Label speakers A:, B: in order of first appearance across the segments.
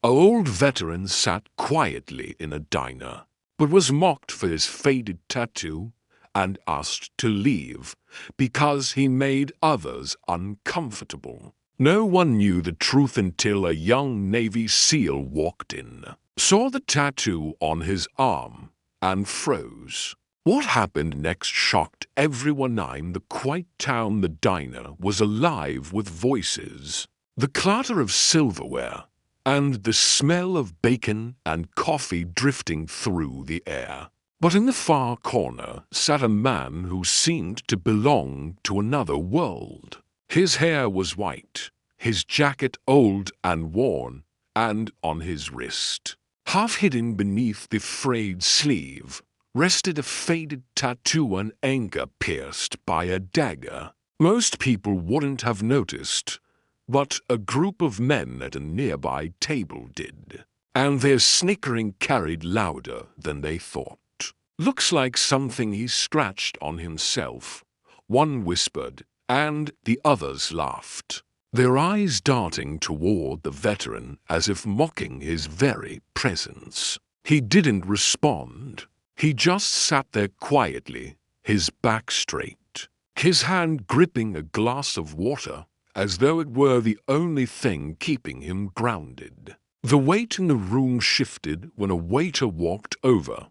A: An old veteran sat quietly in a diner, but was mocked for his faded tattoo and asked to leave because he made others uncomfortable. No one knew the truth until a young Navy SEAL walked in, saw the tattoo on his arm, and froze. What happened next shocked everyone. In the quiet town, the diner was alive with voices, the clatter of silverware, and the smell of bacon and coffee drifting through the air. But in the far corner sat a man who seemed to belong to another world. His hair was white, his jacket old and worn, and on his wrist, half hidden beneath the frayed sleeve, rested a faded tattoo, an anchor pierced by a dagger. Most people wouldn't have noticed, but a group of men at a nearby table did, and their snickering carried louder than they thought. "Looks like something he scratched on himself," one whispered, and the others laughed, their eyes darting toward the veteran as if mocking his very presence. He didn't respond. He just sat there quietly, his back straight, his hand gripping a glass of water as though it were the only thing keeping him grounded. The weight in the room shifted when a waiter walked over,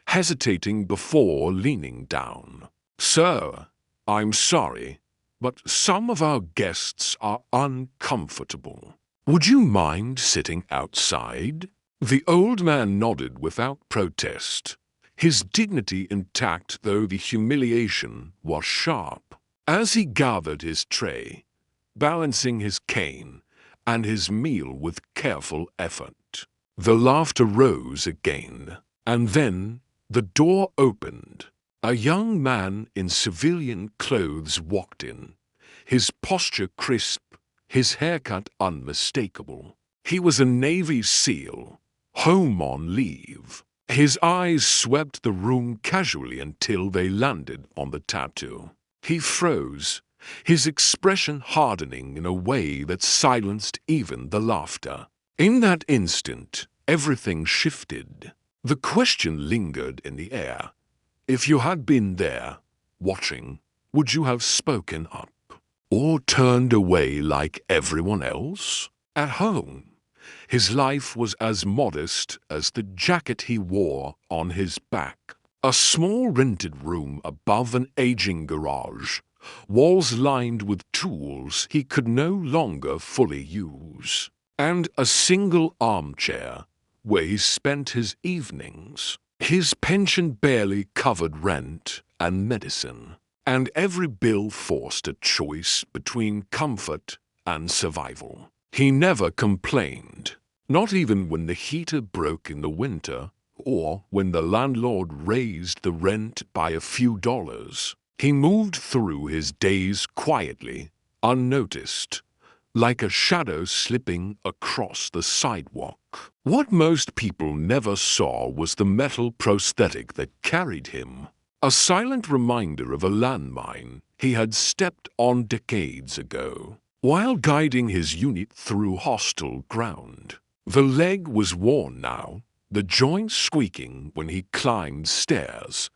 A: hesitating before leaning down. "Sir, I'm sorry, but some of our guests are uncomfortable. Would you mind sitting outside?" The old man nodded without protest, his dignity intact though the humiliation was sharp. As he gathered his tray, balancing his cane and his meal with careful effort, the laughter rose again, and then the door opened. A young man in civilian clothes walked in, his posture crisp, his haircut unmistakable. He was a Navy SEAL, home on leave. His eyes swept the room casually until they landed on the tattoo. He froze, his expression hardening in a way that silenced even the laughter. In that instant, everything shifted. The question lingered in the air. If you had been there, watching, would you have spoken up? Or turned away like everyone else? At home, his life was as modest as the jacket he wore on his back. A small rented room above an aging garage, walls lined with tools he could no longer fully use, and a single armchair where he spent his evenings. His pension barely covered rent and medicine, and every bill forced a choice between comfort and survival. He never complained, not even when the heater broke in the winter or when the landlord raised the rent by a few dollars. He moved through his days quietly, unnoticed, like a shadow slipping across the sidewalk. What most people never saw was the metal prosthetic that carried him, a silent reminder of a landmine he had stepped on decades ago, while guiding his unit through hostile ground. The leg was worn now, the joint squeaking when he climbed stairs,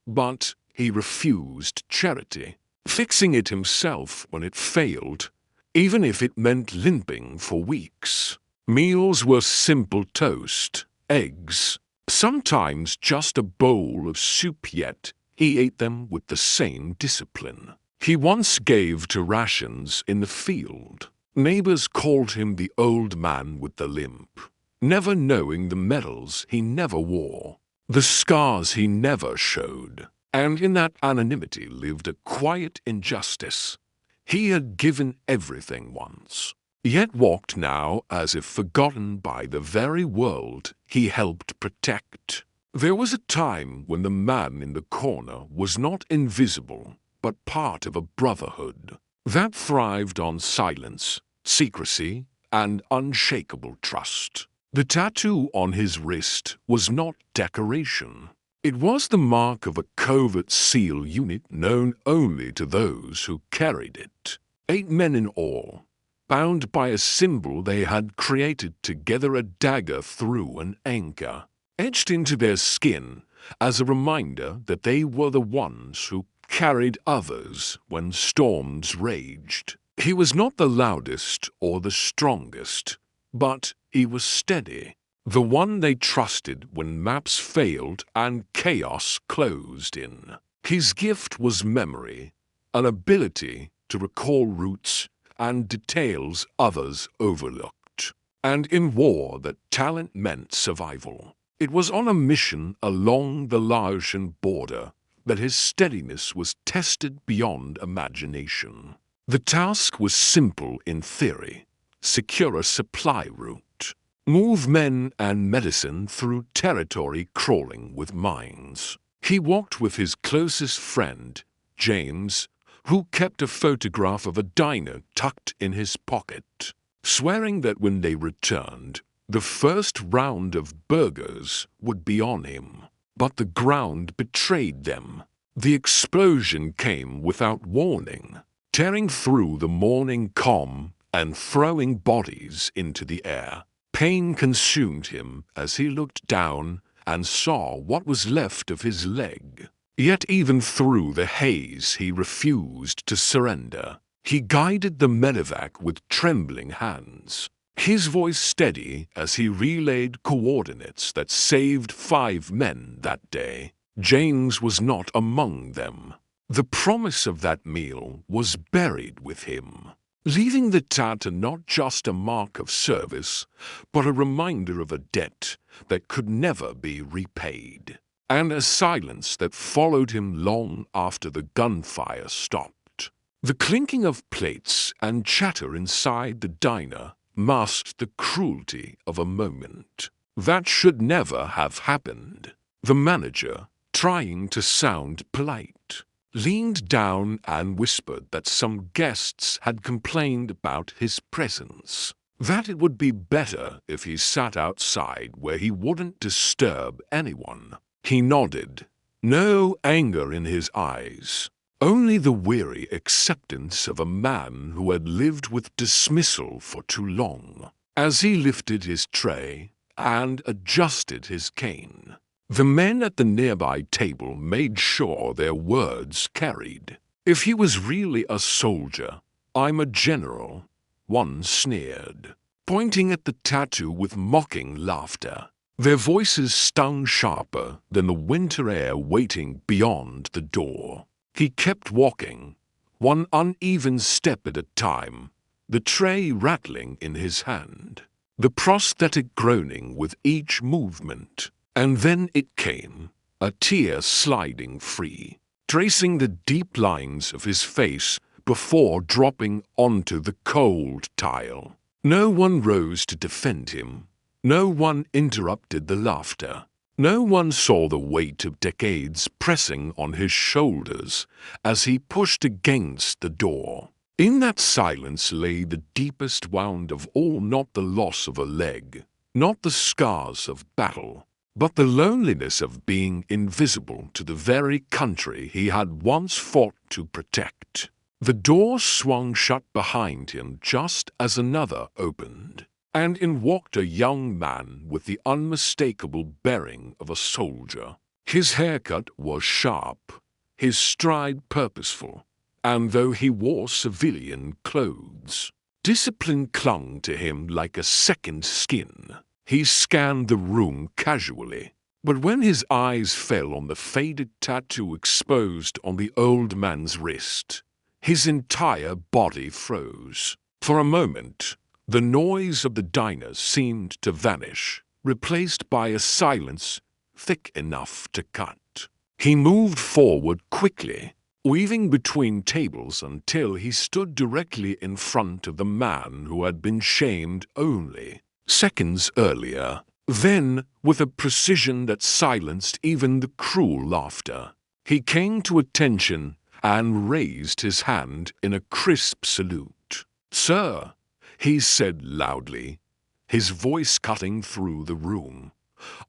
A: but he refused charity, fixing it himself when it failed, even if it meant limping for weeks. Meals were simple toast, eggs, sometimes just a bowl of soup, yet he ate them with the same discipline he once gave to rations in the field. Neighbors called him the old man with the limp, never knowing the medals he never wore, the scars he never showed. And in that anonymity lived a quiet injustice. He had given everything once, yet walked now as if forgotten by the very world he helped protect. There was a time when the man in the corner was not invisible, but part of a brotherhood that thrived on silence, secrecy, and unshakable trust. The tattoo on his wrist was not decoration. It was the mark of a covert SEAL unit known only to those who carried it. 8 men in all, bound by a symbol they had created together, a dagger through an anchor, etched into their skin as a reminder that they were the ones who carried others when storms raged. He was not the loudest or the strongest, but he was steady, the one they trusted when maps failed and chaos closed in. His gift was memory, an ability to recall routes and details others overlooked. And in war, that talent meant survival. It was on a mission along the Laotian border that his steadiness was tested beyond imagination. The task was simple in theory: secure a supply route, move men and medicine through territory crawling with mines. He walked with his closest friend, James, who kept a photograph of a diner tucked in his pocket, swearing that when they returned, the first round of burgers would be on him. But the ground betrayed them. The explosion came without warning, tearing through the morning calm and throwing bodies into the air. Pain consumed him as he looked down and saw what was left of his leg. Yet even through the haze he refused to surrender. He guided the medevac with trembling hands, his voice steady as he relayed coordinates that saved 5 men that day. James was not among them. The promise of that meal was buried with him, leaving the tattoo not just a mark of service, but a reminder of a debt that could never be repaid, and a silence that followed him long after the gunfire stopped. The clinking of plates and chatter inside the diner masked the cruelty of a moment that should never have happened. The manager, trying to sound polite, leaned down and whispered that some guests had complained about his presence, that it would be better if he sat outside where he wouldn't disturb anyone. He nodded, no anger in his eyes, only the weary acceptance of a man who had lived with dismissal for too long. As he lifted his tray and adjusted his cane, the men at the nearby table made sure their words carried. If he was really a soldier, I'm a general, one sneered, pointing at the tattoo with mocking laughter. Their voices stung sharper than the winter air waiting beyond the door. He kept walking, one uneven step at a time, the tray rattling in his hand, the prosthetic groaning with each movement. And then it came, a tear sliding free, tracing the deep lines of his face before dropping onto the cold tile. No one rose to defend him. No one interrupted the laughter. No one saw the weight of decades pressing on his shoulders as he pushed against the door. In that silence lay the deepest wound of all, not the loss of a leg, not the scars of battle, but the loneliness of being invisible to the very country he had once fought to protect. The door swung shut behind him just as another opened, and in walked a young man with the unmistakable bearing of a soldier. His haircut was sharp, his stride purposeful, and though he wore civilian clothes, discipline clung to him like a second skin. He scanned the room casually, but when his eyes fell on the faded tattoo exposed on the old man's wrist, his entire body froze. For a moment, the noise of the diner seemed to vanish, replaced by a silence thick enough to cut. He moved forward quickly, weaving between tables until he stood directly in front of the man who had been shamed only seconds earlier. Then, with a precision that silenced even the cruel laughter, he came to attention and raised his hand in a crisp salute. "Sir," he said loudly, his voice cutting through the room,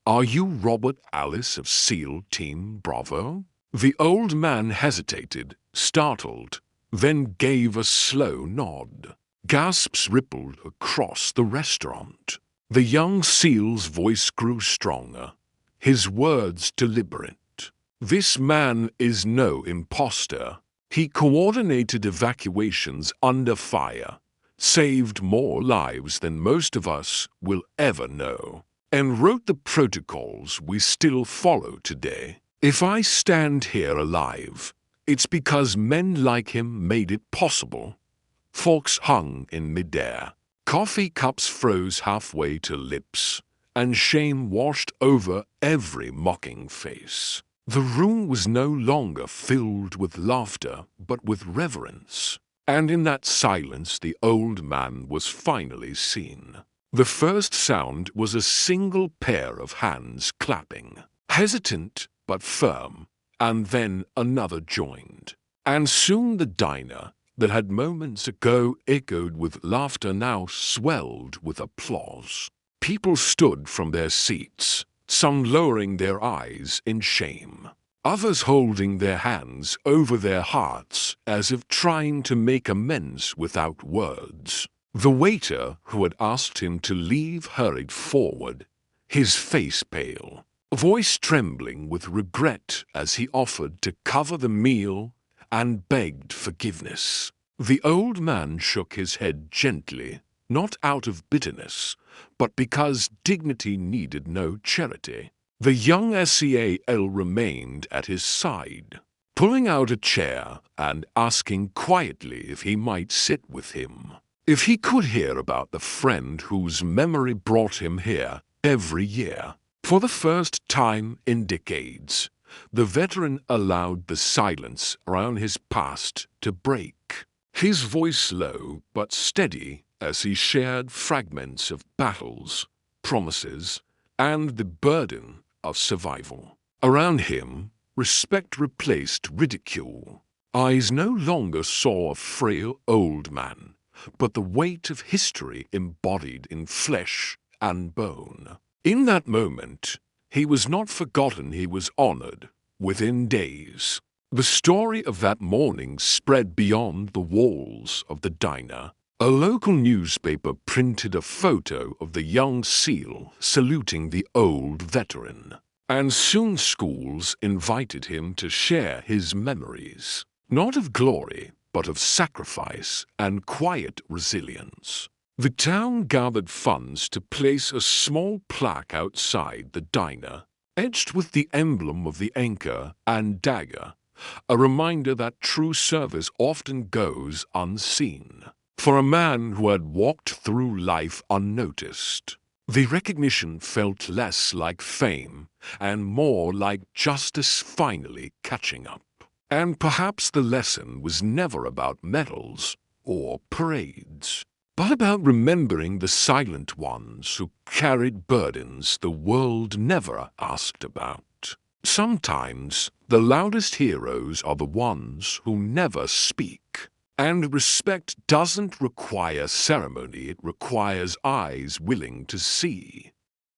A: "are you Robert Alice of SEAL Team Bravo?" The old man hesitated, startled, then gave a slow nod. Gasps rippled across the restaurant. The young SEAL's voice grew stronger, his words deliberate. This man is no imposter. He coordinated evacuations under fire, saved more lives than most of us will ever know, and wrote the protocols we still follow today. If I stand here alive, it's because men like him made it possible. Forks hung in midair. Coffee cups froze halfway to lips, and shame washed over every mocking face. The room was no longer filled with laughter, but with reverence. And in that silence the old man was finally seen. The first sound was a single pair of hands clapping, hesitant but firm, and then another joined. And soon the diner, that had moments ago echoed with laughter, now swelled with applause. People stood from their seats, some lowering their eyes in shame, others holding their hands over their hearts as if trying to make amends without words. The waiter who had asked him to leave hurried forward, his face pale, voice trembling with regret as he offered to cover the meal and begged forgiveness. The old man shook his head gently, not out of bitterness, but because dignity needed no charity. The young SEAL remained at his side, pulling out a chair and asking quietly if he might sit with him, if he could hear about the friend whose memory brought him here every year. For the first time in decades, the veteran allowed the silence around his past to break, his voice low but steady as he shared fragments of battles, promises, and the burden of survival. Around him, respect replaced ridicule. Eyes no longer saw a frail old man, but the weight of history embodied in flesh and bone. In that moment, he was not forgotten, he was honored. Within days, the story of that morning spread beyond the walls of the diner. A local newspaper printed a photo of the young SEAL saluting the old veteran, and soon schools invited him to share his memories, not of glory, but of sacrifice and quiet resilience. The town gathered funds to place a small plaque outside the diner, etched with the emblem of the anchor and dagger, a reminder that true service often goes unseen. For a man who had walked through life unnoticed, the recognition felt less like fame and more like justice finally catching up. And perhaps the lesson was never about medals or parades, but about remembering the silent ones who carried burdens the world never asked about. Sometimes the loudest heroes are the ones who never speak. And respect doesn't require ceremony, it requires eyes willing to see.